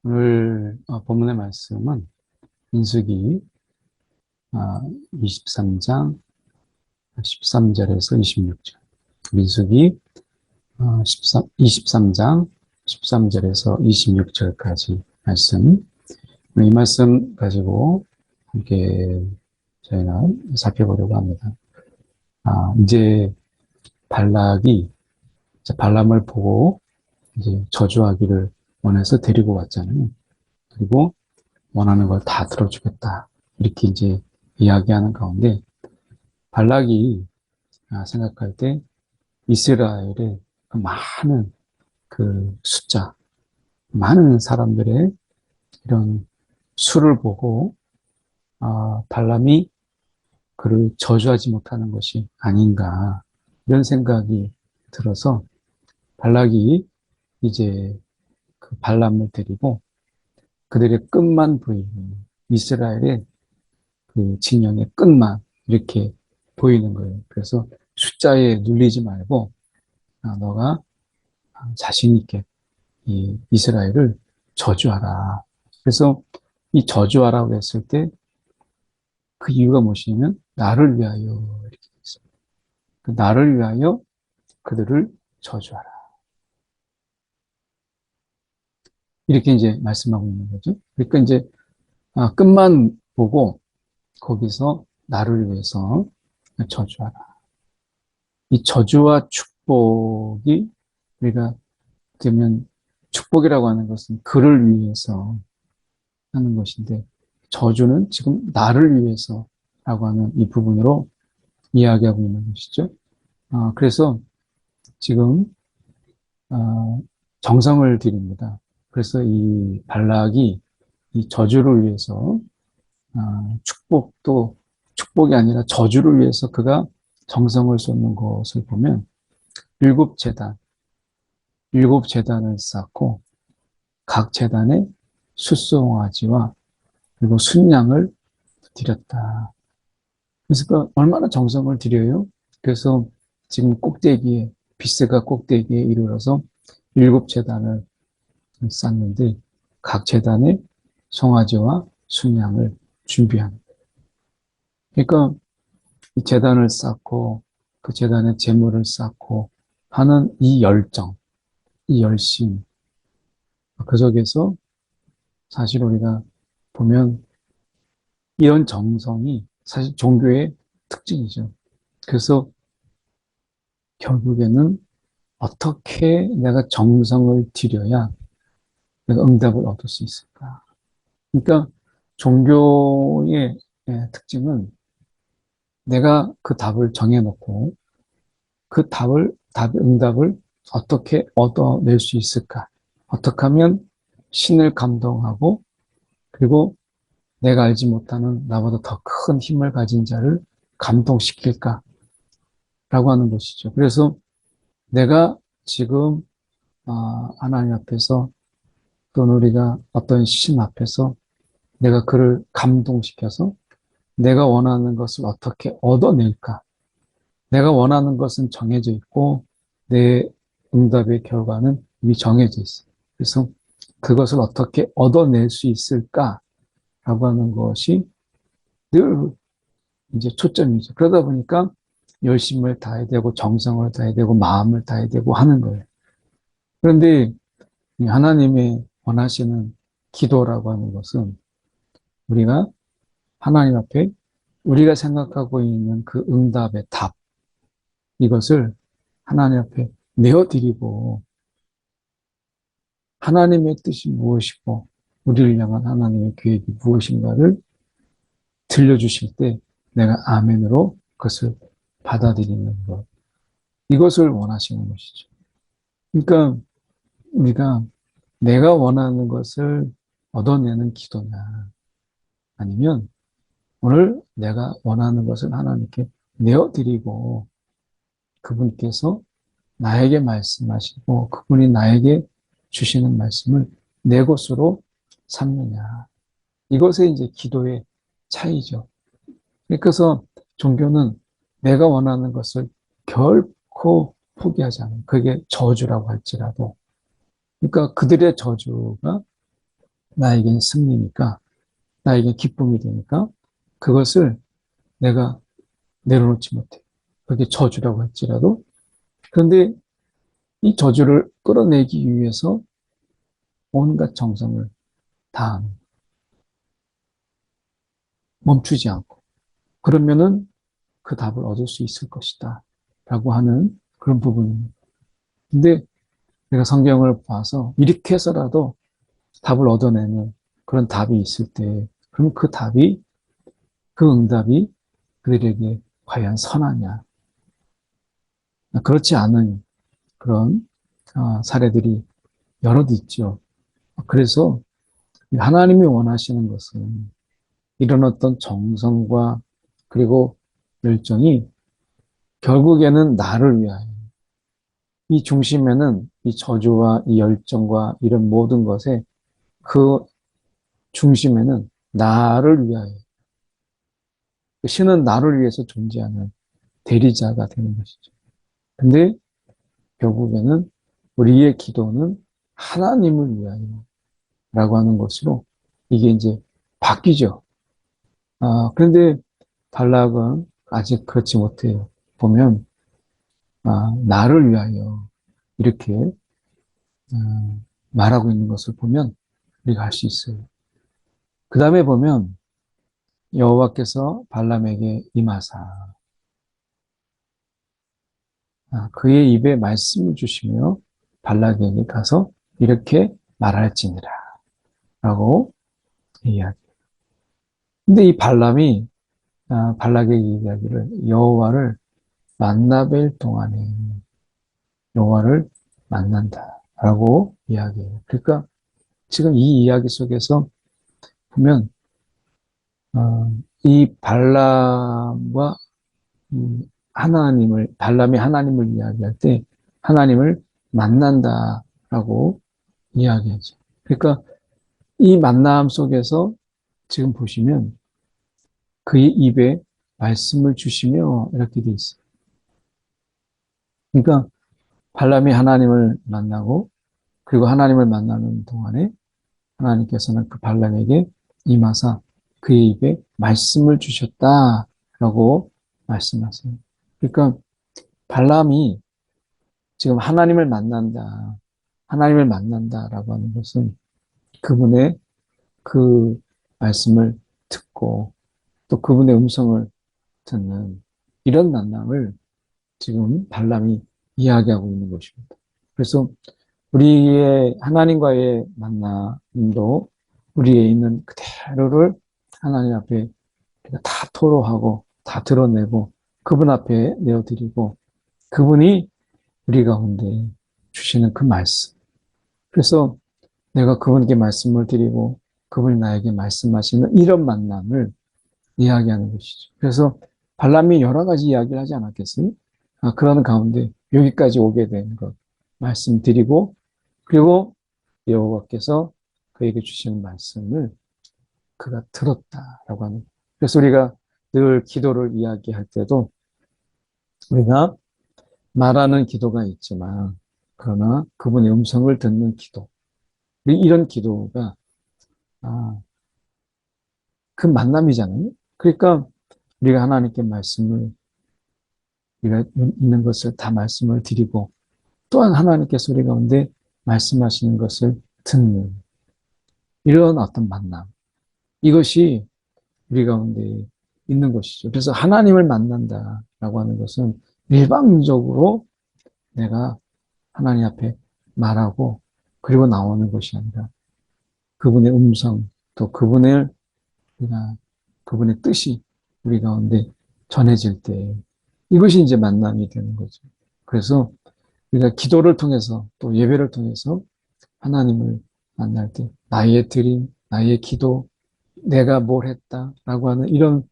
오늘 본문의 말씀은 민수기 23장 13절에서 26절. 민수기 23장 13절에서 26절까지 말씀. 이 말씀 가지고 함께 저희가 살펴보려고 합니다. 이제 발락이 발람을 보고 이제 저주하기를 원해서 데리고 왔잖아요. 그리고 원하는 걸 다 들어주겠다. 이렇게 이제 이야기하는 가운데 발락이 생각할 때 이스라엘의 그 많은 그 숫자, 많은 사람들의 이런 수를 보고 발람이 그를 저주하지 못하는 것이 아닌가 이런 생각이 들어서 발락이 이제 그 발람을 데리고 그들의 끝만 보이는 이스라엘의 그 진영의 끝만 이렇게 보이는 거예요. 그래서 숫자에 눌리지 말고 너가 자신 있게 이 이스라엘을 저주하라. 그래서 이 저주하라고 했을 때 그 이유가 무엇이냐면 나를 위하여 이렇게 했습니다. 그 나를 위하여 그들을 저주하라. 이렇게 이제 말씀하고 있는 거죠. 그러니까 이제 끝만 보고 거기서 나를 위해서 저주하라. 이 저주와 축복이 우리가 되면 축복이라고 하는 것은 그를 위해서 하는 것인데 저주는 지금 나를 위해서라고 하는 이 부분으로 이야기하고 있는 것이죠. 그래서 지금 정성을 드립니다. 그래서 이 발락이 이 저주를 위해서 축복이 아니라 저주를 위해서 그가 정성을 쏟는 것을 보면 일곱 재단을 쌓고 각 재단에 숫송아지와 그리고 순양을 드렸다. 그래서 그 얼마나 정성을 들여요? 그래서 지금 빗새가 꼭대기에 이르러서 일곱 재단을 쌓는데 각 재단에 송아지와 순양을 준비하는 거예요. 그러니까 이 재단을 쌓고 그 재단에 재물을 쌓고 하는 이 열정, 이 열심, 그 속에서 사실 우리가 보면 이런 정성이 사실 종교의 특징이죠. 그래서 결국에는 어떻게 내가 정성을 들여야 내가 응답을 얻을 수 있을까? 그러니까 종교의 특징은 내가 그 답을 정해놓고 그 응답을 어떻게 얻어낼 수 있을까? 어떻게 하면 신을 감동하고 그리고 내가 알지 못하는 나보다 더 큰 힘을 가진 자를 감동시킬까라고 하는 것이죠. 그래서 내가 지금 하나님 앞에서 또는 우리가 어떤 신 앞에서 내가 그를 감동시켜서 내가 원하는 것을 어떻게 얻어낼까? 내가 원하는 것은 정해져 있고 내 응답의 결과는 이미 정해져 있어요. 그래서 그것을 어떻게 얻어낼 수 있을까라고 하는 것이 늘 이제 초점이죠. 그러다 보니까 열심을 다해야 되고 정성을 다해야 되고 마음을 다해야 되고 하는 거예요. 그런데 하나님의 원하시는 기도라고 하는 것은 우리가 하나님 앞에 우리가 생각하고 있는 그 응답의 답, 이것을 하나님 앞에 내어드리고 하나님의 뜻이 무엇이고 우리를 향한 하나님의 계획이 무엇인가를 들려주실 때 내가 아멘으로 그것을 받아들이는 것. 이것을 원하시는 것이죠. 그러니까 우리가 내가 원하는 것을 얻어내는 기도냐 아니면 오늘 내가 원하는 것을 하나님께 내어드리고 그분께서 나에게 말씀하시고 그분이 나에게 주시는 말씀을 내 것으로 삼느냐. 이것이 이제 기도의 차이죠. 그래서 종교는 내가 원하는 것을 결코 포기하지 않아요. 그게 저주라고 할지라도. 그러니까 그들의 저주가 나에겐 승리니까, 나에겐 기쁨이 되니까 그것을 내가 내려놓지 못해. 그게 저주라고 할지라도. 그런데 이 저주를 끌어내기 위해서 온갖 정성을 다하는, 멈추지 않고. 그러면은 그 답을 얻을 수 있을 것이다. 라고 하는 그런 부분입니다. 근데 내가 성경을 봐서 이렇게 해서라도 답을 얻어내는 그런 답이 있을 때, 그럼 그 답이, 그 응답이 그들에게 과연 선하냐. 그렇지 않은 그런 사례들이 여럿 있죠. 그래서 하나님이 원하시는 것은 이런 어떤 정성과 그리고 열정이 결국에는 나를 위하여, 이 중심에는 이 저주와 이 열정과 이런 모든 것에 그 중심에는 나를 위하여, 신은 나를 위해서 존재하는 대리자가 되는 것이죠. 근데 결국에는 우리의 기도는 하나님을 위하여 라고 하는 것으로 이게 이제 바뀌죠. 그런데 발락은 아직 그렇지 못해요. 보면, 나를 위하여 이렇게 말하고 있는 것을 보면 우리가 알 수 있어요. 그 다음에 보면 여호와께서 발람에게 임하사 그의 입에 말씀을 주시며 발락에게 가서 이렇게 말할지니라 라고 이야기. 근데 이 발람이 발락의 이야기를 여호와를 만나 뵐 동안에 여호와를 만난다라고 이야기해요. 그러니까 지금 이 이야기 속에서 보면 이 발람과 발람이 하나님을 이야기할 때 하나님을 만난다라고 이야기하죠. 그러니까 이 만남 속에서 지금 보시면 그의 입에 말씀을 주시며 이렇게 돼 있어요. 그러니까 발람이 하나님을 만나고 그리고 하나님을 만나는 동안에 하나님께서는 그 발람에게 임하사 그의 입에 말씀을 주셨다라고 말씀하세요. 그러니까 발람이 지금 하나님을 만난다라고 하는 것은 그분의 그 말씀을 듣고 또 그분의 음성을 듣는 이런 만남을 지금 발람이 이야기하고 있는 것입니다. 그래서 우리의 하나님과의 만남도 우리에 있는 그대로를 하나님 앞에 다 토로하고 다 드러내고 그분 앞에 내어드리고 그분이 우리 가운데 주시는 그 말씀. 그래서 내가 그분께 말씀을 드리고 그분이 나에게 말씀하시는 이런 만남을 이야기하는 것이죠. 그래서 발람이 여러 가지 이야기를 하지 않았겠어요? 그러는 가운데 여기까지 오게 된 것 말씀드리고 그리고 여호와께서 그에게 주시는 말씀을 그가 들었다라고 하는. 그래서 우리가 늘 기도를 이야기할 때도 우리가 말하는 기도가 있지만 그러나 그분의 음성을 듣는 기도. 이런 기도가 그 만남이잖아요. 그러니까 우리가 하나님께 말씀을 우리가 있는 것을 다 말씀을 드리고 또한 하나님께서 우리 가운데 말씀하시는 것을 듣는 이런 어떤 만남. 이것이 우리 가운데 있는 것이죠. 그래서 하나님을 만난다라고 하는 것은 일방적으로 내가 하나님 앞에 말하고 그리고 나오는 것이 아니라 그분의 음성 또 그분의 뜻이 우리 가운데 전해질 때 이것이 이제 만남이 되는 거죠. 그래서 우리가 기도를 통해서 또 예배를 통해서 하나님을 만날 때 나의 드림, 나의 기도, 내가 뭘 했다라고 하는 이런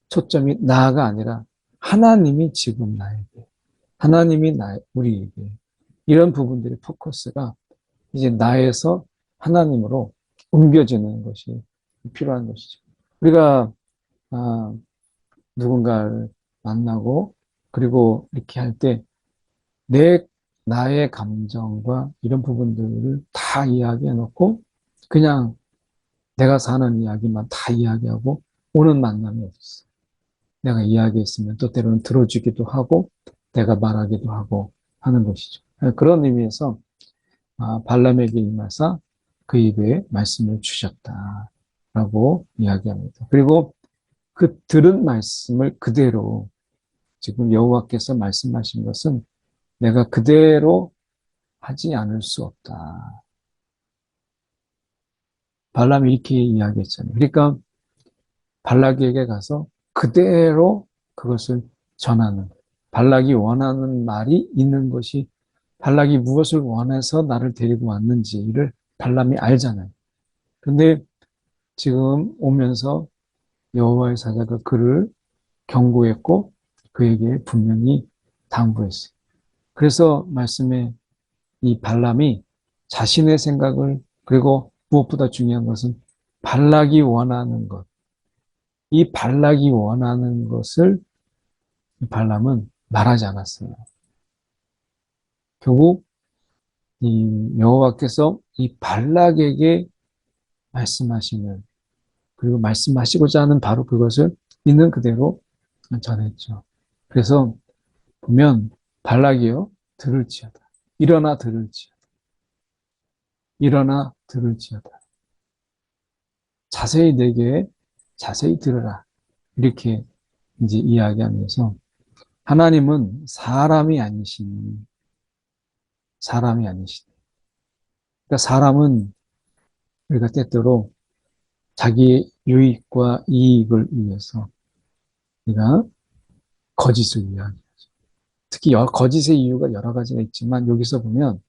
초점이 나가 아니라 하나님이 지금 나에게, 하나님이 우리에게 이런 부분들의 포커스가 이제 나에서 하나님으로 옮겨지는 것이 필요한 것이죠. 우리가 누군가를 만나고 그리고 이렇게 할 때 나의 감정과 이런 부분들을 다 이야기해 놓고 그냥 내가 사는 이야기만 다 이야기하고 오는 만남이 없었어. 내가 이야기했으면 또 때로는 들어주기도 하고 내가 말하기도 하고 하는 것이죠. 그런 의미에서 발람에게 임하사 그 입에 말씀을 주셨다라고 이야기합니다. 그리고 그 들은 말씀을 그대로 지금 여호와께서 말씀하신 것은 내가 그대로 하지 않을 수 없다. 발람이 이렇게 이야기했잖아요. 그러니까 발락에게 가서 그대로 그것을 전하는, 발락이 원하는 말이 있는 것이, 발락이 무엇을 원해서 나를 데리고 왔는지를 발람이 알잖아요. 근데 지금 오면서 여호와의 사자가 그를 경고했고 그에게 분명히 당부했어요. 그래서 말씀에 이 발람이 자신의 생각을, 그리고 무엇보다 중요한 것은 발락이 원하는 것, 이 발락이 원하는 것을 발람은 말하지 않았어요. 결국 이 여호와께서 이 발락에게 말씀하시는, 그리고 말씀하시고자 하는 바로 그것을 있는 그대로 전했죠. 그래서 보면 발락이요, 들을지어다. 일어나 들을지어다. 일어나 들을지어다. 자세히 내게 자세히 들으라. 이렇게 이제 이야기하면서 하나님은 사람이 아니시니. 그러니까 사람은 우리가 때때로 자기의 유익과 이익을 위해서 우리가 거짓을 이야기하죠. 특히 거짓의 이유가 여러 가지가 있지만 여기서 보면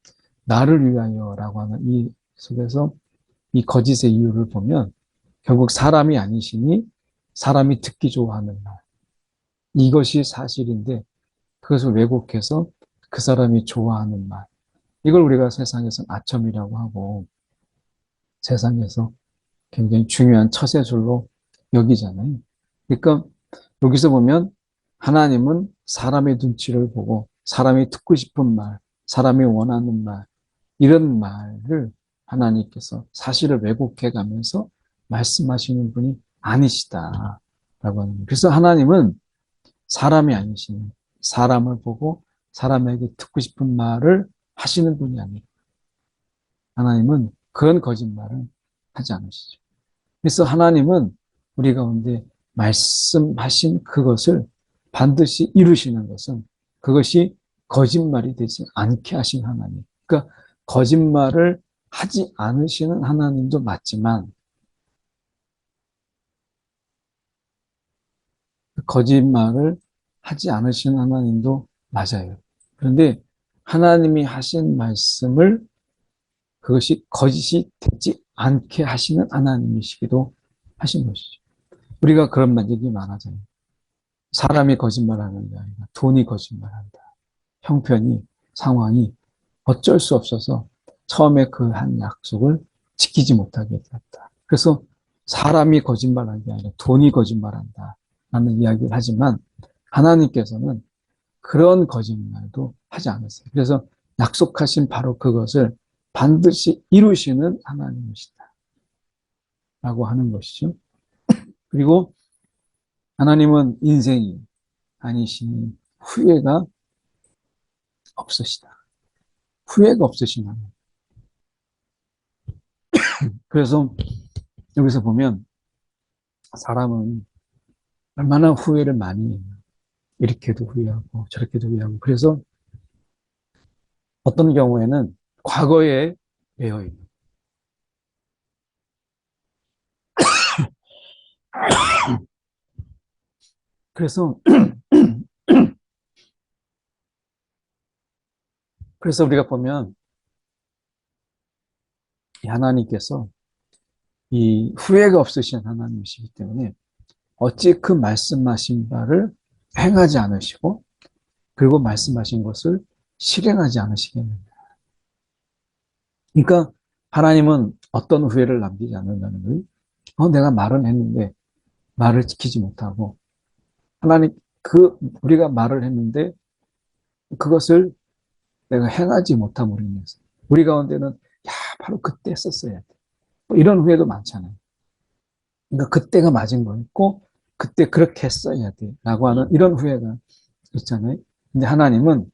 나를 위하여라고 하는 이 속에서 이 거짓의 이유를 보면 결국 사람이 아니시니 사람이 듣기 좋아하는 말. 이것이 사실인데 그것을 왜곡해서 그 사람이 좋아하는 말. 이걸 우리가 세상에서 아첨이라고 하고 세상에서 굉장히 중요한 처세술로 여기잖아요. 그러니까 여기서 보면 하나님은 사람의 눈치를 보고 사람이 듣고 싶은 말, 사람이 원하는 말, 이런 말을 하나님께서 사실을 왜곡해 가면서 말씀하시는 분이 아니시다라고 하는 거예요. 그래서 하나님은 사람이 아니시니 사람을 보고 사람에게 듣고 싶은 말을 하시는 분이 아니에요. 하나님은 그런 거짓말을 하지 않으시죠. 그래서 하나님은 우리 가운데 말씀하신 그것을 반드시 이루시는 것은 그것이 거짓말이 되지 않게 하신 하나님. 그러니까 거짓말을 하지 않으시는 하나님도 맞지만 거짓말을 하지 않으시는 하나님도 맞아요. 그런데 하나님이 하신 말씀을 그것이 거짓이 되지 않게 하시는 하나님이시기도 하신 것이죠. 우리가 그런 얘기 많아져요. 사람이 거짓말하는 게 아니라 돈이 거짓말한다. 형편이, 상황이 어쩔 수 없어서 처음에 그 한 약속을 지키지 못하게 되었다. 그래서 사람이 거짓말한 게 아니라 돈이 거짓말한다. 라는 이야기를 하지만 하나님께서는 그런 거짓말도 하지 않았어요. 그래서 약속하신 바로 그것을 반드시 이루시는 하나님이시다. 라고 하는 것이죠. 그리고 하나님은 인생이 아니시니 후회가 없으시다. 후회가 없으신 하나님. 그래서 여기서 보면 사람은 얼마나 후회를 많이 해요. 이렇게도 후회하고 저렇게도 후회하고. 그래서 어떤 경우에는 과거에 매여 있는. 그래서 우리가 보면 하나님께서 이 후회가 없으신 하나님이시기 때문에 어찌 그 말씀하신 바를 행하지 않으시고 그리고 말씀하신 것을 실행하지 않으시겠느냐. 그러니까 하나님은 어떤 후회를 남기지 않는다는 거예요. 내가 말은 했는데 말을 지키지 못하고 하나님 우리가 말을 했는데 그것을 내가 행하지 못함으로 인해서 우리 가운데는 바로 그때 썼어야 돼. 이런 후회도 많잖아요. 그러니까 그때가 맞은 거였고 그때 그렇게 했어야 돼라고 하는 이런 후회가 있잖아요. 근데 하나님은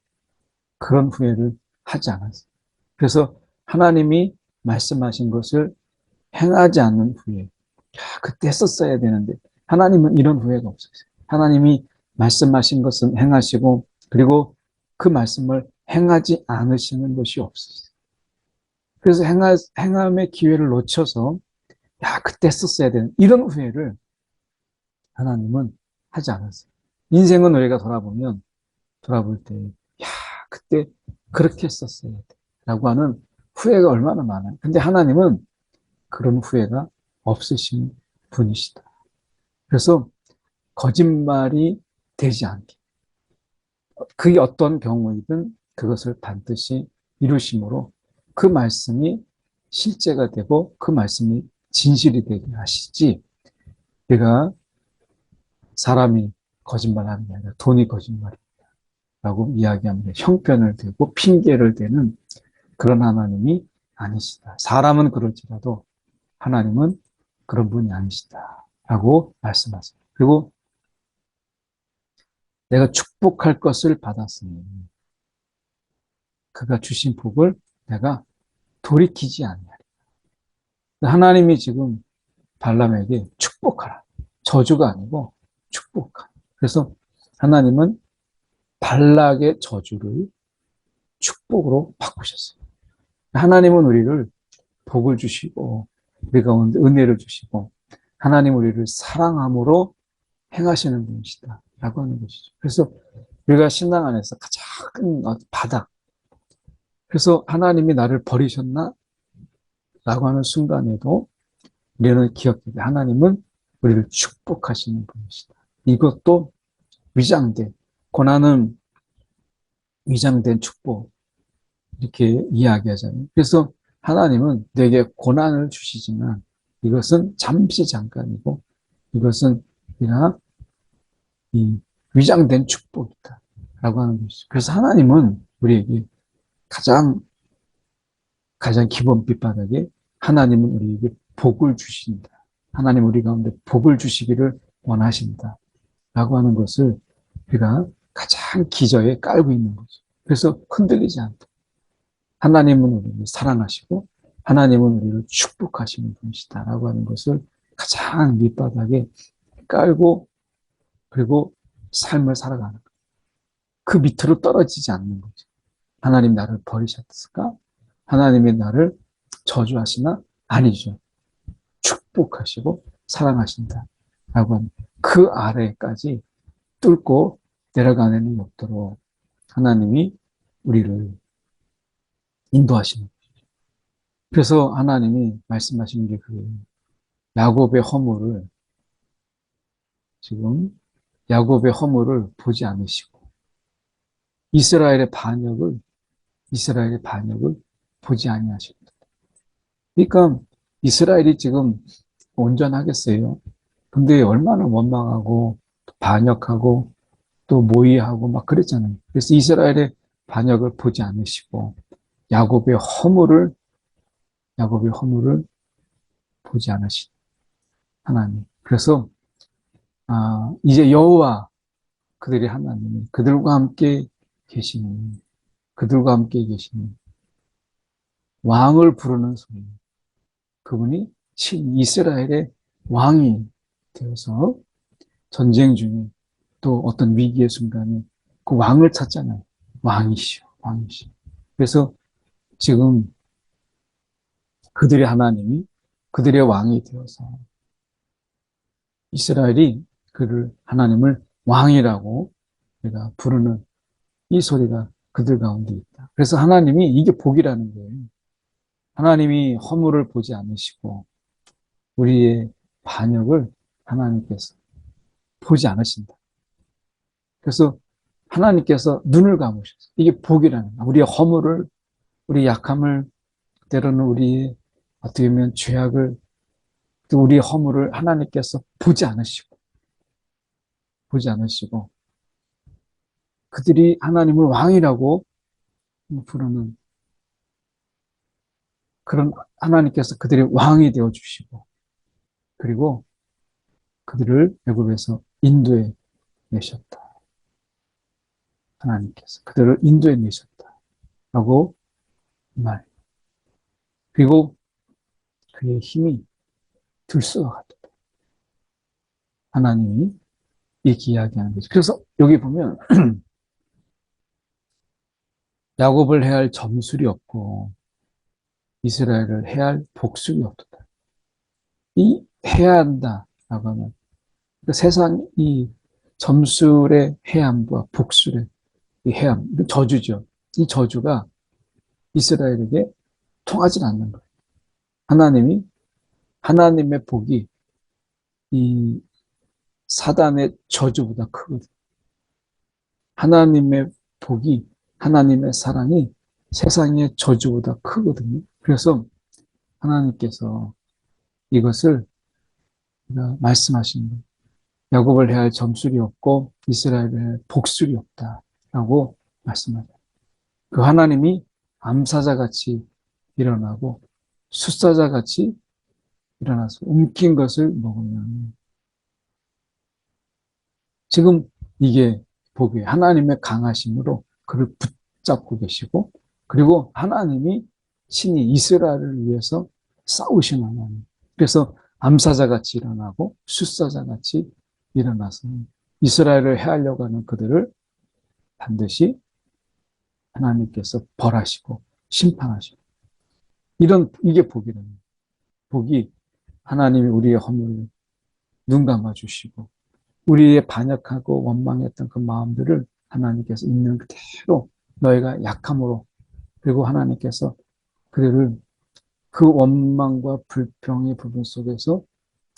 그런 후회를 하지 않았어요. 그래서 하나님이 말씀하신 것을 행하지 않는 후회. 그때 했었어야 되는데 하나님은 이런 후회가 없었어요. 하나님이 말씀하신 것은 행하시고 그리고 그 말씀을 행하지 않으시는 것이 없었어요. 그래서 행함의 기회를 놓쳐서 그때 했었어야 되는 이런 후회를 하나님은 하지 않았어요. 인생은 우리가 돌아볼 때, 그때 그렇게 했었어야 돼. 라고 하는 후회가 얼마나 많아요. 근데 하나님은 그런 후회가 없으신 분이시다. 그래서 거짓말이 되지 않게. 그게 어떤 경우이든 그것을 반드시 이루심으로 그 말씀이 실제가 되고 그 말씀이 진실이 되게 하시지. 내가 사람이 거짓말하는 게 아니라 돈이 거짓말이라고 이야기합니다. 형편을 대고 핑계를 대는 그런 하나님이 아니시다. 사람은 그럴지라도 하나님은 그런 분이 아니시다. 라고 말씀하세요. 그리고 내가 축복할 것을 받았으니 그가 주신 복을 내가 돌이키지 않냐. 하나님이 지금 발람에게 축복하라. 저주가 아니고 축복하라. 그래서 하나님은 발락의 저주를 축복으로 바꾸셨어요. 하나님은 우리를 복을 주시고 우리 가운데 은혜를 주시고 하나님 우리를 사랑함으로 행하시는 분이시다 라고 하는 것이죠. 그래서 우리가 신앙 안에서 가장 큰 바닥, 그래서 하나님이 나를 버리셨나? 라고 하는 순간에도 우리는 기억해야 돼. 하나님은 우리를 축복하시는 분이시다. 이것도 위장된, 고난은 위장된 축복, 이렇게 이야기하잖아요. 그래서 하나님은 내게 고난을 주시지만 이것은 잠시 잠깐이고 이것은 그냥 이 위장된 축복이다. 라고 하는 것이죠. 그래서 하나님은 우리에게 가장 기본 밑바닥에 하나님은 우리에게 복을 주신다. 하나님 우리 가운데 복을 주시기를 원하신다. 라고 하는 것을 우리가 가장 기저에 깔고 있는 거죠. 그래서 흔들리지 않다. 하나님은 우리를 사랑하시고 하나님은 우리를 축복하시는 분이시다. 라고 하는 것을 가장 밑바닥에 깔고 그리고 삶을 살아가는 거예요. 그 밑으로 떨어지지 않는 거죠. 하나님 나를 버리셨을까? 하나님이 나를 저주하시나? 아니죠. 축복하시고 사랑하신다. 라고 하는 그 아래까지 뚫고 내려가는 일이 없도록 하나님이 우리를 인도하시는 거죠. 그래서 하나님이 말씀하신 게 그 야곱의 허물을 지금 야곱의 허물을 보지 않으시고 이스라엘의 반역을 보지 아니하십니다. 그러니까 이스라엘이 지금 온전하겠어요. 근데 얼마나 원망하고 반역하고 또 모의하고 막 그랬잖아요. 그래서 이스라엘의 반역을 보지 않으시고 야곱의 허물을 보지 않으신 하나님. 그래서 이제 여호와 그들의 하나님이 그들과 함께 계시는 왕을 부르는 소리. 그분이 친 이스라엘의 왕이 되어서 전쟁 중에 또 어떤 위기의 순간에 그 왕을 찾잖아요. 왕이시오. 그래서 지금 그들의 하나님이 그들의 왕이 되어서 이스라엘이 하나님을 왕이라고 우리가 부르는 이 소리가 그들 가운데 있다. 그래서 하나님이 이게 복이라는 거예요. 하나님이 허물을 보지 않으시고 우리의 반역을 하나님께서 보지 않으신다. 그래서 하나님께서 눈을 감으셨어요. 이게 복이라는 거예요. 우리의 허물을, 우리 약함을, 때로는 우리의 어떻게 보면 죄악을, 또 우리의 허물을 하나님께서 보지 않으시고 그들이 하나님을 왕이라고 부르는 그런 하나님께서 그들의 왕이 되어주시고 그리고 그들을 애굽에서 인도해 내셨다. 하나님께서 그들을 인도해 내셨다라고 말. 그리고 그의 힘이 들소와 같다. 하나님이 이렇게 이야기하는 거죠. 그래서 여기 보면 야곱을 해야 할 점술이 없고 이스라엘을 해야 할 복술이 없다. 이 해야 한다라고 하면 세상 이 점술의 해함과 복술의 이 해함, 저주죠. 이 저주가 이스라엘에게 통하지 않는 거예요. 하나님의 복이 이 사단의 저주보다 크거든요. 하나님의 복이, 하나님의 사랑이 세상의 저주보다 크거든요. 그래서 하나님께서 이것을 말씀하시는 거예요. 야곱을 해야 할 점술이 없고 이스라엘을 해야 할 복술이 없다라고 말씀하죠. 그 하나님이 암사자같이 일어나고 숫사자같이 일어나서 움킨 것을 먹으면 지금 이게 복이에요. 하나님의 강하심으로 그를 붙잡고 계시고 그리고 하나님이 신이 이스라엘을 위해서 싸우신 하나님. 그래서 암사자같이 일어나고 숫사자같이 일어나서 이스라엘을 해하려고 하는 그들을 반드시 하나님께서 벌하시고 심판하시고 이게 복이라는 거예요. 복이 하나님이 우리의 허물을 눈 감아주시고 우리의 반역하고 원망했던 그 마음들을 하나님께서 있는 그대로 너희가 약함으로 그리고 하나님께서 그들을 그 원망과 불평의 부분 속에서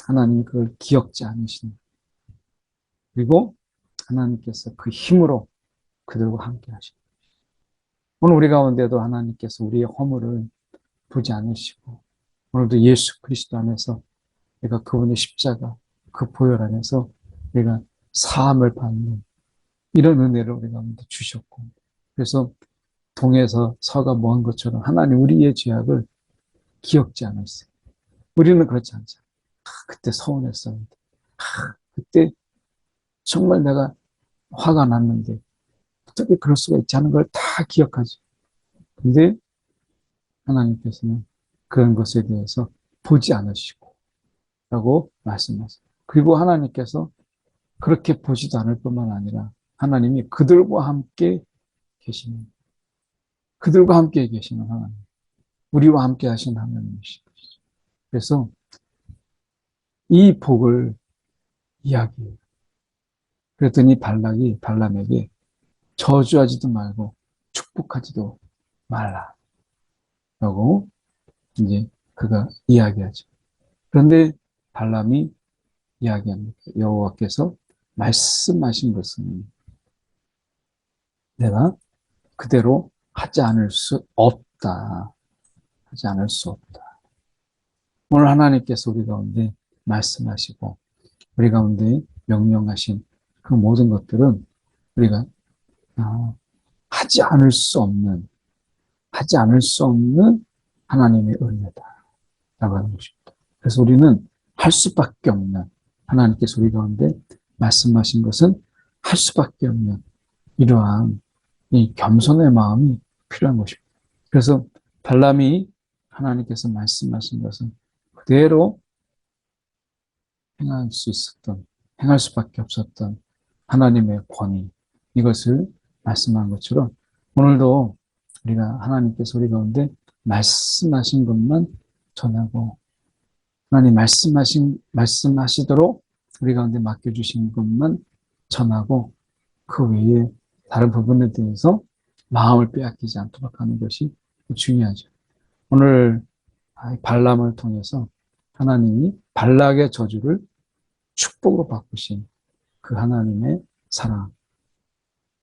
하나님이 그걸 기억지 않으시는 그리고 하나님께서 그 힘으로 그들과 함께 하시는 오늘 우리 가운데도 하나님께서 우리의 허물을 보지 않으시고 오늘도 예수 그리스도 안에서 내가 그분의 십자가 그 보혈 안에서 내가 사함을 받는 이런 은혜를 우리 가운데 주셨고 그래서 동에서 서가 먼 것처럼 하나님 우리의 죄악을 기억지 않으세요. 우리는 그렇지 않잖아요. 그때 서운했었는데 그때 정말 내가 화가 났는데 어떻게 그럴 수가 있지 하는 걸 다 기억하죠. 근데 하나님께서는 그런 것에 대해서 보지 않으시고 라고 말씀하세요. 그리고 하나님께서 그렇게 보지도 않을 뿐만 아니라 하나님이 그들과 함께 계시는 그들과 함께 계시는 하나님 우리와 함께 하신 하나님이시죠. 그래서 이 복을 이야기해요. 그랬더니 발락이 발람에게 저주하지도 말고 축복하지도 말라 라고 이제 그가 이야기하죠. 그런데 발람이 이야기합니다. 여호와께서 말씀하신 것은 내가 그대로 하지 않을 수 없다. 하지 않을 수 없다. 오늘 하나님께서 우리 가운데 말씀하시고 우리 가운데 명령하신 그 모든 것들은 우리가 하지 않을 수 없는 하나님의 은혜다라고 하는 것입니다. 그래서 우리는 할 수밖에 없는 하나님께서 우리 가운데 말씀하신 것은 할 수밖에 없는 이러한 이 겸손의 마음이 필요한 것입니다. 그래서 발람이 하나님께서 말씀하신 것은 그대로 행할 수밖에 없었던 하나님의 권위, 이것을 말씀한 것처럼 오늘도 우리가 하나님께서 우리 가운데 말씀하신 것만 전하고 하나님 말씀하시도록 우리 가운데 맡겨주신 것만 전하고 그 외에 다른 부분에 대해서 마음을 빼앗기지 않도록 하는 것이 중요하죠. 오늘 발람을 통해서 하나님이 발락의 저주를 축복으로 바꾸신 그 하나님의 사랑,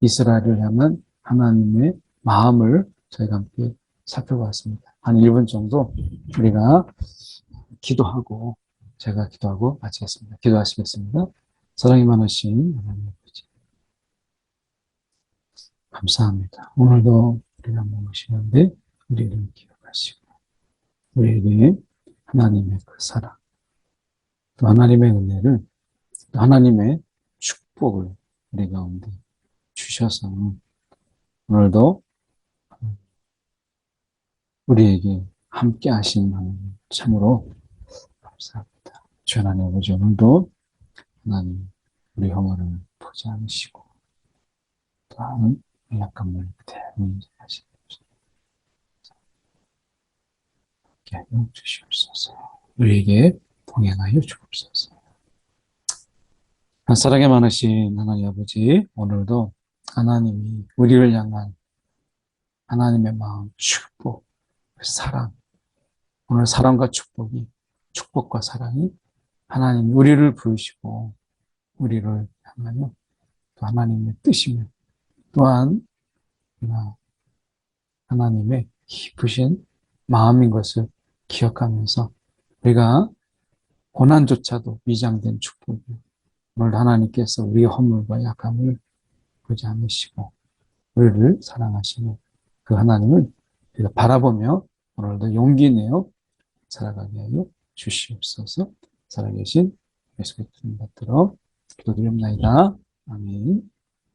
이스라엘을 향한 하나님의 마음을 저희가 함께 살펴봤습니다. 한 1분 정도 우리가 기도하고 제가 기도하고 마치겠습니다. 기도하시겠습니다. 사랑이 많으신 하나님 아버지 감사합니다. 오늘도 우리가 모시는데 우리를 기억하시고 우리에게 하나님의 그 사랑 또 하나님의 은혜를 하나님의 축복을 우리 가운데 주셔서 오늘도 우리에게 함께 하시는 하나님 참으로 감사합니다. 주 하나님 아버지 오늘도 하나님 우리 허물을 보지 않으시고 또한 약함을 그대로 인정하시고 함께 하여 주시옵소서. 우리에게 동행하여 주옵소서. 사랑에 많으신 하나님 아버지 오늘도 하나님이 우리를 향한 하나님의 마음, 축복, 사랑 오늘 사랑과 축복이 축복과 사랑이 하나님이 우리를 부르시고 우리를 향하여 또 하나님의 뜻이며 또한 하나님의 깊으신 마음인 것을 기억하면서 우리가 고난조차도 위장된 축복이요. 오늘 하나님께서 우리의 허물과 약함을 보지 않으시고 우리를 사랑하시는 그 하나님을 우리가 바라보며 오늘도 용기 내어 살아가게 하여 주시옵소서. 살아계신 예수 그리스도를 받들어 기도드립니다. 아멘.